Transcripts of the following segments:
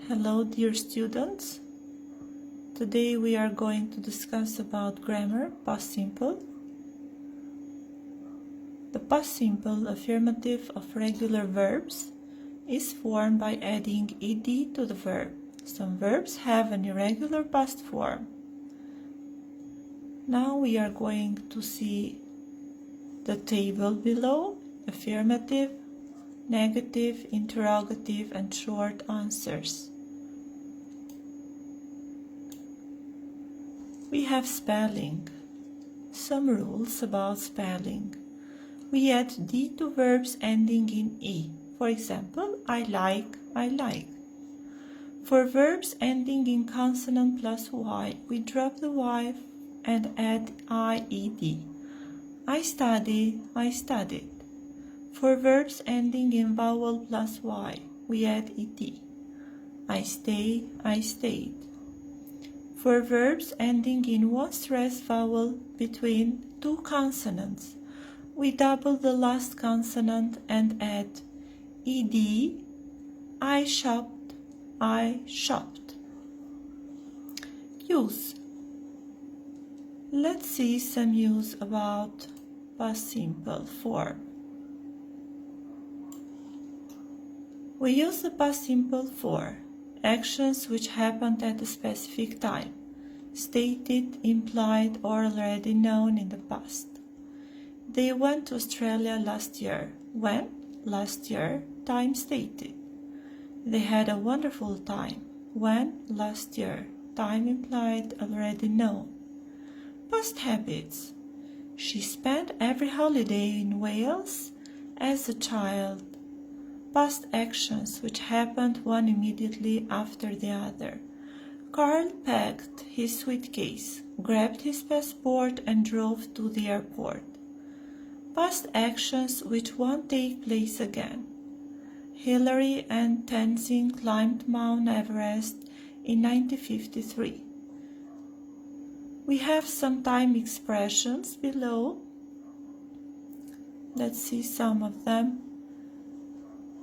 Hello dear students. Today we are going to discuss about grammar, past simple. The past simple affirmative of regular verbs is formed by adding ed to the verb. Some verbs have an irregular past form. Now we are going to see the table below: affirmative, negative, interrogative, and short answers. We have spelling. Some rules about spelling. We add d to verbs ending in e. For example, I like, I like. For verbs ending in consonant plus y, we drop the y and add ied. I study, I studied. For verbs ending in vowel plus y, we add ed. I stay, I stayed. For verbs ending in one stressed vowel between two consonants, we double the last consonant and add ed. I shopped, I shopped. Use. Let's see some use about past simple form. We use the past simple for actions which happened at a specific time, stated, implied, or already known in the past. They went to Australia last year. When? Last year, time stated. They had a wonderful time. When? Last year, time implied, already known. Past habits. She spent every holiday in Wales as a child. Past actions which happened one immediately after the other. Carl packed his suitcase, grabbed his passport and drove to the airport. Past actions which won't take place again. Hillary and Tenzin climbed Mount Everest in 1953. We have some time expressions below. Let's see some of them.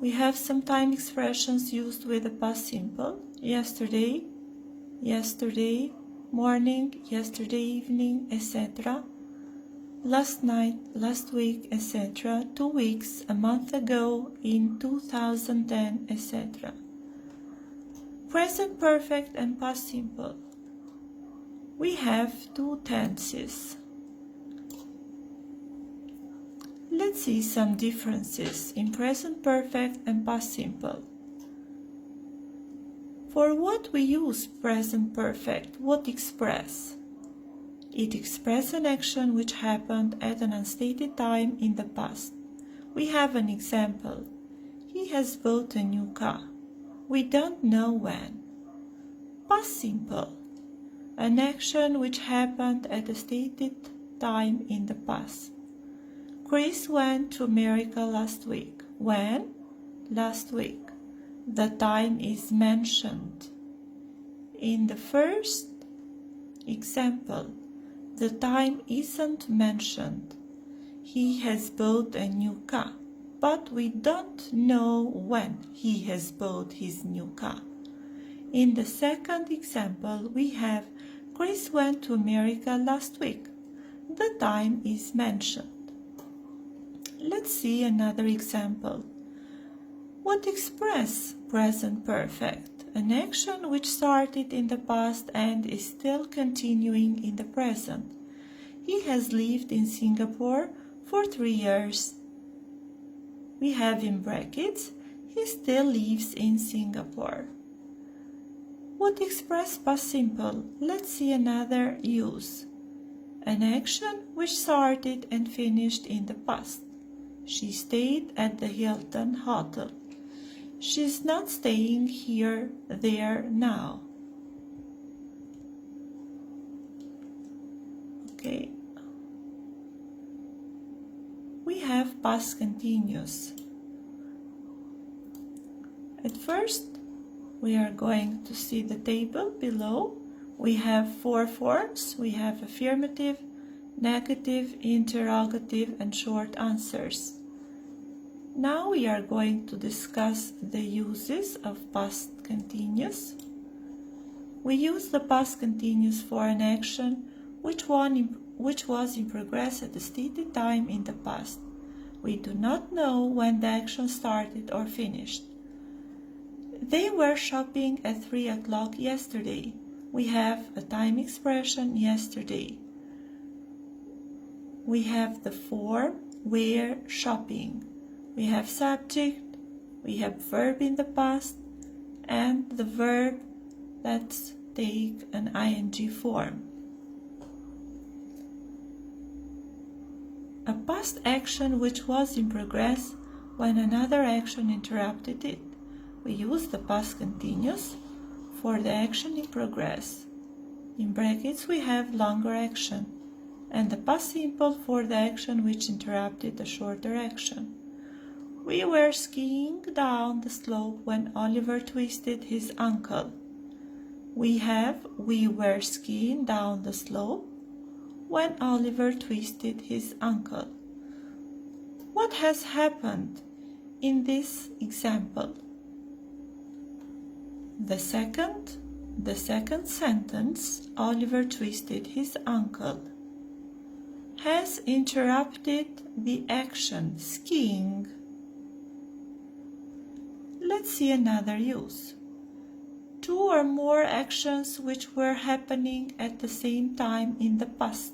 We have some time expressions used with the past simple. Yesterday, yesterday morning, yesterday evening, etc. Last night, last week, etc. 2 weeks, a month ago, in 2010, etc. Present perfect and past simple. We have two tenses. Let's see some differences in present perfect and past simple. For what we use present perfect, what express? It expresses an action which happened at an unstated time in the past. We have an example. He has bought a new car. We don't know when. Past simple. An action which happened at a stated time in the past. Chris went to America last week. When? Last week. The time is mentioned. In the first example, the time isn't mentioned. He has bought a new car, but we don't know when he has bought his new car. In the second example, we have Chris went to America last week. The time is mentioned. Let's see another example. What express present perfect? An action which started in the past and is still continuing in the present. He has lived in Singapore for 3 years. We have in brackets, he still lives in Singapore. What express past simple? Let's see another use. An action which started and finished in the past. She stayed at the Hilton Hotel. She's not staying here, there, now. Okay. We have past continuous. At first, we are going to see the table below. We have 4 forms. We have affirmative, negative, interrogative, and short answers. Now we are going to discuss the uses of past continuous. We use the past continuous for an action which was in progress at a stated time in the past. We do not know when the action started or finished. They were shopping at 3 o'clock yesterday. We have a time expression yesterday. We have the form were shopping. We have subject, we have verb in the past, and the verb that take an ing form. A past action which was in progress when another action interrupted it. We use the past continuous for the action in progress. In brackets we have longer action, and the past simple for the action which interrupted a shorter action. We were skiing down the slope when Oliver twisted his ankle. We have we were skiing down the slope when Oliver twisted his ankle. What has happened in this example? The second sentence, Oliver twisted his ankle, has interrupted the action skiing. Let's see another use. Two or more actions which were happening at the same time in the past.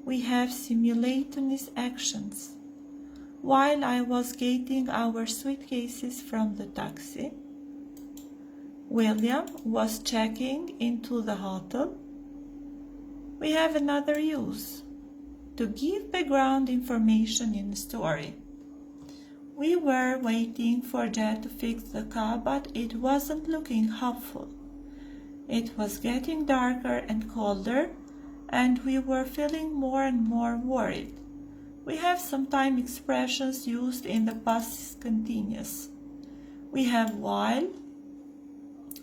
We have simultaneous actions. While I was getting our suitcases from the taxi, William was checking into the hotel. We have another use. To give background information in the story. We were waiting for Dad to fix the car, but it wasn't looking hopeful. It was getting darker and colder, and we were feeling more and more worried. We have some time expressions used in the past continuous. We have while,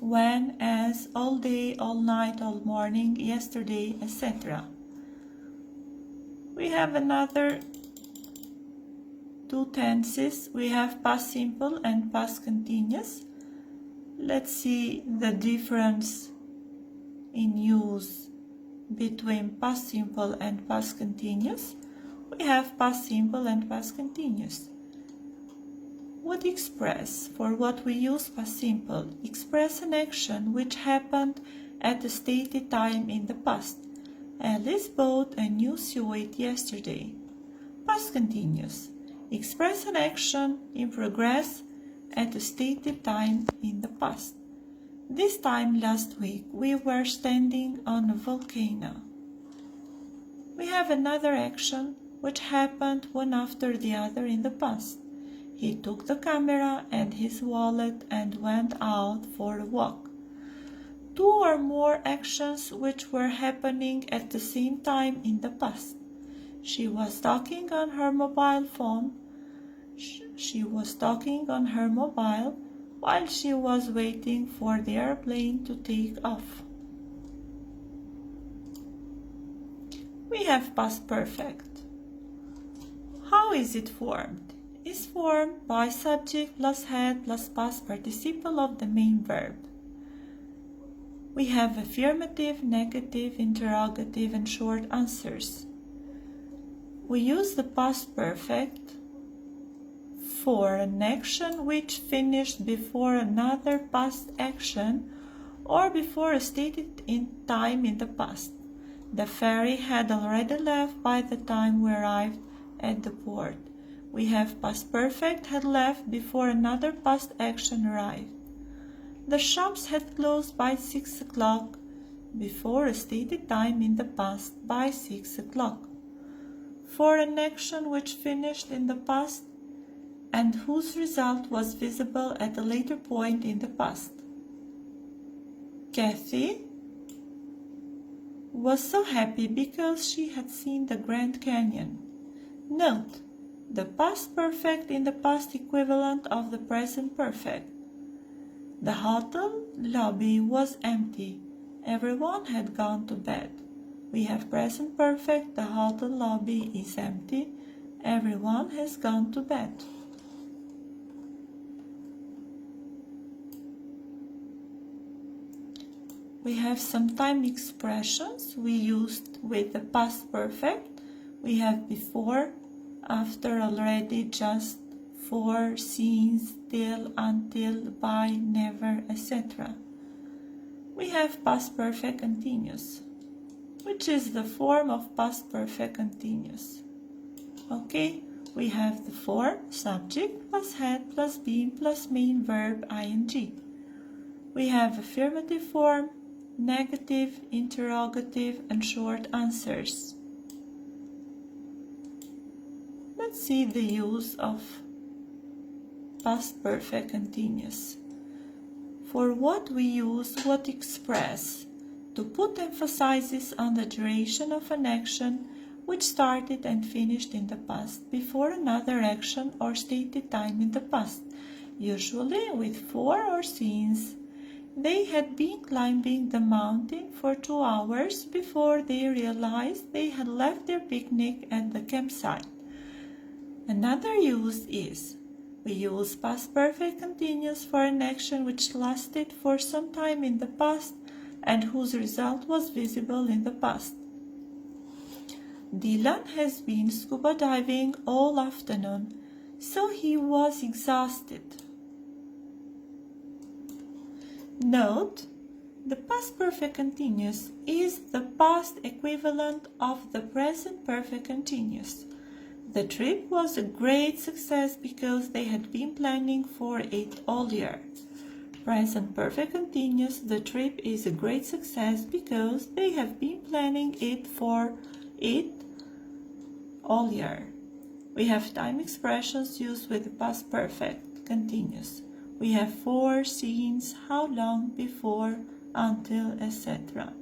when, as, all day, all night, all morning, yesterday, etc. We have another two tenses. We have past simple and past continuous. Let's see the difference in use between past simple and past continuous. We have past simple and past continuous. What express? For what we use past simple? Express an action which happened at a stated time in the past. Alice bought a new suit yesterday. Past continuous. Express an action in progress at a stated time in the past. This time last week we were standing on a volcano. We have another action which happened one after the other in the past. He took the camera and his wallet and went out for a walk. Two or more actions which were happening at the same time in the past. She was talking on her mobile phone. She was talking on her mobile while she was waiting for the airplane to take off. We have past perfect. How is it formed? It's formed by subject plus had plus past participle of the main verb. We have affirmative, negative, interrogative, and short answers. We use the past perfect for an action which finished before another past action or before a stated time in the past. The ferry had already left by the time we arrived at the port. We have past perfect had left before another past action arrived. The shops had closed by 6 o'clock before a stated time in the past by 6 o'clock. For an action which finished in the past and whose result was visible at a later point in the past. Kathy was so happy because she had seen the Grand Canyon. Note, the past perfect in the past equivalent of the present perfect. The hotel lobby was empty. Everyone had gone to bed. We have present perfect. The hotel lobby is empty. Everyone has gone to bed. We have some time expressions we used with the past perfect. We have before, after, already, just, for, since, till, until, by, never, etc. We have past perfect continuous, which is the form of past perfect continuous. Okay, we have the form subject plus had plus been plus main verb ing. We have affirmative form, negative, interrogative, and short answers. Let's see the use of past perfect continuous. For what we use what express to put emphasis on the duration of an action which started and finished in the past before another action or stated time in the past, usually with for or since. They had been climbing the mountain for 2 hours before they realized they had left their picnic at the campsite. Another use is, we use past perfect continuous for an action which lasted for some time in the past and whose result was visible in the past. Dylan has been scuba diving all afternoon, so he was exhausted. Note, the past perfect continuous is the past equivalent of the present perfect continuous. The trip was a great success because they had been planning for it all year. Present perfect continuous, the trip is a great success because they have been planning for it all year. We have time expressions used with the past perfect continuous. We have for, since, how long, before, until, etc.